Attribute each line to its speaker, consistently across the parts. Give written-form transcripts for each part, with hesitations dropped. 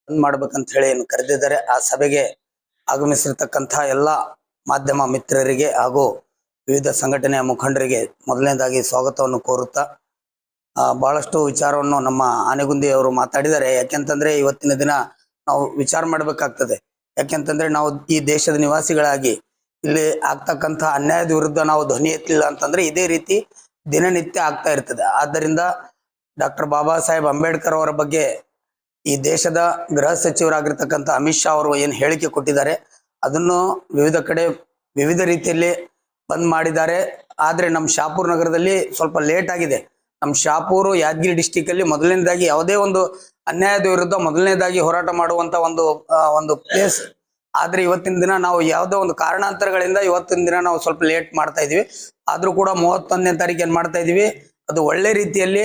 Speaker 1: ಬಂದ್ ಮಾಡ್ಬೇಕಂತ ಹೇಳಿ ಏನು ಕರೆದಿದ್ದಾರೆ. ಆ ಸಭೆಗೆ ಆಗಮಿಸಿರ್ತಕ್ಕಂಥ ಎಲ್ಲ ಮಾಧ್ಯಮ ಮಿತ್ರರಿಗೆ ಹಾಗೂ ವಿವಿಧ ಸಂಘಟನೆಯ ಮುಖಂಡರಿಗೆ ಮೊದಲನೇದಾಗಿ ಸ್ವಾಗತವನ್ನು ಕೋರುತ್ತಾ ಬಹಳಷ್ಟು ವಿಚಾರವನ್ನು ನಮ್ಮ ಆನೆಗುಂದಿ ಅವರು ಮಾತಾಡಿದ್ದಾರೆ. ಯಾಕೆಂತಂದ್ರೆ ಇವತ್ತಿನ ದಿನ ನಾವು ವಿಚಾರ ಮಾಡ್ಬೇಕಾಗ್ತದೆ. ಯಾಕೆಂತಂದ್ರೆ ನಾವು ಈ ದೇಶದ ನಿವಾಸಿಗಳಾಗಿ ಇಲ್ಲಿ ಆಗ್ತಕ್ಕಂಥ ಅನ್ಯಾಯದ ವಿರುದ್ಧ ನಾವು ಧ್ವನಿ ಎತ್ತಲಿಲ್ಲ ಅಂತಂದ್ರೆ ಇದೇ ರೀತಿ ದಿನನಿತ್ಯ ಆಗ್ತಾ ಇರ್ತದೆ. ಆದ್ದರಿಂದ ಡಾಕ್ಟರ್ ಬಾಬಾ ಸಾಹೇಬ್ ಅಂಬೇಡ್ಕರ್ ಅವರ ಬಗ್ಗೆ ಈ ದೇಶದ ಗೃಹ ಸಚಿವರಾಗಿರ್ತಕ್ಕಂಥ ಅಮಿತ್ ಶಾ ಅವರು ಏನು ಹೇಳಿಕೆ ಕೊಟ್ಟಿದ್ದಾರೆ ಅದನ್ನು ವಿವಿಧ ಕಡೆ ವಿವಿಧ ರೀತಿಯಲ್ಲಿ ಬಂದ್ ಮಾಡಿದ್ದಾರೆ. ಆದ್ರೆ ನಮ್ಮ ಶಾಪುರ್ ನಗರದಲ್ಲಿ ಸ್ವಲ್ಪ ಲೇಟ್ ಆಗಿದೆ. ನಮ್ಮ ಶಾಪೂರು ಯಾದಗಿರಿ ಡಿಸ್ಟಿಕ್ ಅಲ್ಲಿ ಮೊದಲನೇದಾಗಿ ಯಾವುದೇ ಒಂದು ಅನ್ಯಾಯದ ವಿರುದ್ಧ ಮೊದಲನೇದಾಗಿ ಹೋರಾಟ ಮಾಡುವಂತ ಒಂದು ಪ್ಲೇಸ್. ಆದ್ರೆ ಇವತ್ತಿನ ದಿನ ನಾವು ಯಾವುದೋ ಒಂದು ಕಾರಣಾಂತರಗಳಿಂದ ಇವತ್ತಿನ ದಿನ ನಾವು ಸ್ವಲ್ಪ ಲೇಟ್ ಮಾಡ್ತಾ ಇದೀವಿ. ಆದ್ರೂ ಕೂಡ 31ನೇ ತಾರೀಕು ಏನ್ ಮಾಡ್ತಾ ಇದೀವಿ, ಅದು ಒಳ್ಳೆ ರೀತಿಯಲ್ಲಿ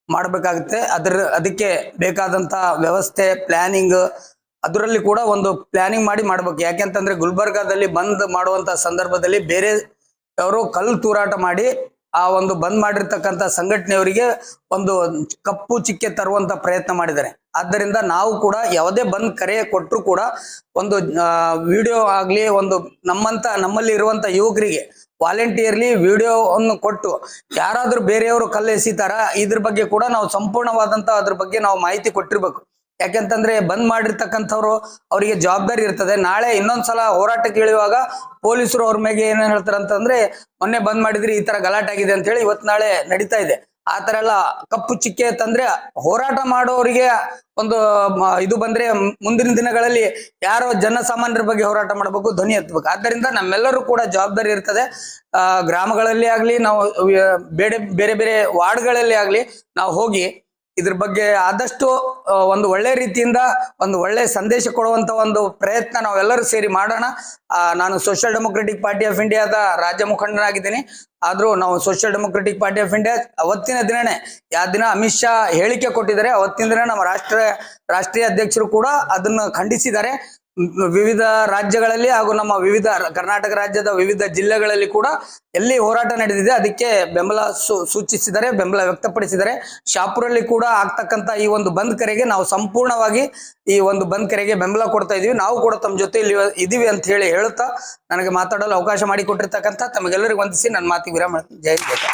Speaker 1: ಮಾಡ್ಬೇಕಾಗುತ್ತೆ. ಅದಕ್ಕೆ ಬೇಕಾದಂತ ವ್ಯವಸ್ಥೆ ಪ್ಲಾನಿಂಗ್ ಅದರಲ್ಲಿ ಕೂಡ ಒಂದು ಪ್ಲಾನಿಂಗ್ ಮಾಡಿ ಮಾಡ್ಬೇಕು. ಯಾಕೆಂತಂದ್ರೆ ಗುಲ್ಬರ್ಗಾದಲ್ಲಿ ಬಂದ್ ಮಾಡುವಂತ ಸಂದರ್ಭದಲ್ಲಿ ಬೇರೆ ಅವರು ಕಲ್ಲು ತೂರಾಟ ಮಾಡಿ ಆ ಒಂದು ಬಂದ್ ಮಾಡಿರ್ತಕ್ಕಂಥ ಸಂಘಟನೆಯವರಿಗೆ ಒಂದು ಕಪ್ಪು ಚಿಕ್ಕೆ ತರುವಂತ ಪ್ರಯತ್ನ ಮಾಡಿದ್ದಾರೆ. ಆದ್ದರಿಂದ ನಾವು ಕೂಡ ಯಾವುದೇ ಬಂದ್ ಕರೆ ಕೊಟ್ಟರು ಕೂಡ ಒಂದು ವಿಡಿಯೋ ಆಗ್ಲಿ ಒಂದು ನಮ್ಮಲ್ಲಿ ಇರುವಂತ ಯುವಕರಿಗೆ ವಾಲಂಟಿಯರ್ಲಿ ವಿಡಿಯೋವನ್ನು ಕೊಟ್ಟು ಯಾರಾದ್ರೂ ಬೇರೆಯವರು ಕಲ್ಲು ಎಸಿತಾರ ಇದ್ರ ಬಗ್ಗೆ ಕೂಡ ನಾವು ಸಂಪೂರ್ಣವಾದಂತ ಅದ್ರ ಬಗ್ಗೆ ನಾವು ಮಾಹಿತಿ ಕೊಟ್ಟಿರ್ಬೇಕು. ಯಾಕೆಂತಂದ್ರೆ ಬಂದ್ ಮಾಡಿರ್ತಕ್ಕಂಥವ್ರು ಅವರಿಗೆ ಜವಾಬ್ದಾರಿ ಇರ್ತದೆ. ನಾಳೆ ಇನ್ನೊಂದ್ಸಲ ಹೋರಾಟಕ್ಕೆ ಇಳಿಯುವಾಗ ಪೊಲೀಸರು ಅವ್ರ ಮೇಲೆ ಏನೇನ್ ಹೇಳ್ತಾರ ಅಂತಂದ್ರೆ ಮೊನ್ನೆ ಬಂದ್ ಮಾಡಿದ್ರಿ ಈ ತರ ಗಲಾಟೆ ಆಗಿದೆ ಅಂತ ಹೇಳಿ ಇವತ್ ನಾಳೆ ನಡೀತಾ ಇದೆ. ಆ ತರ ಎಲ್ಲ ಕಪ್ಪು ಚಿಕ್ಕೆ ತಂದ್ರೆ ಹೋರಾಟ ಮಾಡೋರಿಗೆ ಒಂದು ಇದು ಬಂದ್ರೆ ಮುಂದಿನ ದಿನಗಳಲ್ಲಿ ಯಾರೋ ಜನಸಾಮಾನ್ಯರ ಬಗ್ಗೆ ಹೋರಾಟ ಮಾಡ್ಬೇಕು, ಧ್ವನಿ ಎತ್ತಬೇಕು. ಆದ್ದರಿಂದ ನಮ್ಮೆಲ್ಲರೂ ಕೂಡ ಜವಾಬ್ದಾರಿ ಇರ್ತದೆ. ಗ್ರಾಮಗಳಲ್ಲಿ ಆಗ್ಲಿ ನಾವು ಬೇರೆ ಬೇರೆ ವಾರ್ಡ್ಗಳಲ್ಲಿ ಆಗ್ಲಿ ನಾವು ಹೋಗಿ ಇದ್ರ ಬಗ್ಗೆ ಆದಷ್ಟು ಒಂದು ಒಳ್ಳೆ ರೀತಿಯಿಂದ ಒಂದು ಒಳ್ಳೆ ಸಂದೇಶ ಕೊಡುವಂತ ಒಂದು ಪ್ರಯತ್ನ ನಾವೆಲ್ಲರೂ ಸೇರಿ ಮಾಡೋಣ. ನಾನು ಸೋಷಿಯಲ್ ಡೆಮೊಕ್ರೆಟಿಕ್ ಪಾರ್ಟಿ ಆಫ್ ಇಂಡಿಯಾದ ರಾಜ್ಯ ಮುಖಂಡನಾಗಿದ್ದೀನಿ. ಆದ್ರೂ ನಾವು social democratic party of India ಅವತ್ತಿನ ದಿನನೇ ಯಾವ ದಿನ ಅಮಿತ್ ಶಾ ಹೇಳಿಕೆ ಕೊಟ್ಟಿದ್ದಾರೆ ಅವತ್ತಿನ ದಿನ ನಮ್ಮ ರಾಷ್ಟ್ರೀಯ ಅಧ್ಯಕ್ಷರು ಕೂಡ ಅದನ್ನ ಖಂಡಿಸಿದ್ದಾರೆ. ವಿವಿಧ ರಾಜ್ಯಗಳಲ್ಲಿ ಹಾಗೂ ನಮ್ಮ ವಿವಿಧ ಕರ್ನಾಟಕ ರಾಜ್ಯದ ವಿವಿಧ ಜಿಲ್ಲೆಗಳಲ್ಲಿ ಕೂಡ ಎಲ್ಲಿ ಹೋರಾಟ ನಡೆದಿದೆ ಅದಕ್ಕೆ ಬೆಂಬಲ ಸೂಚಿಸಿದ್ದಾರೆ, ಬೆಂಬಲ ವ್ಯಕ್ತಪಡಿಸಿದ್ದಾರೆ. ಶಾಪುರಲ್ಲಿ ಕೂಡ ಆಗ್ತಕ್ಕಂತ ಈ ಒಂದು ಬಂದ್ ಕರೆಗೆ ನಾವು ಸಂಪೂರ್ಣವಾಗಿ ಈ ಒಂದು ಬಂದ್ ಕರೆಗೆ ಬೆಂಬಲ ಕೊಡ್ತಾ ಇದೀವಿ. ನಾವು ಕೂಡ ತಮ್ಮ ಜೊತೆ ಇಲ್ಲಿ ಇದೀವಿ ಅಂತ ಹೇಳಿ ಹೇಳುತ್ತಾ ನನಗೆ ಮಾತಾಡಲು ಅವಕಾಶ ಮಾಡಿಕೊಟ್ಟಿರ್ತಕ್ಕಂಥ ತಮಗೆಲ್ಲರಿಗೂ ವಂದಿಸಿ ನನ್ನ ಮಾತಿಗೆ ವಿರಾಮ. ಜೈ ಹಿಂದ್.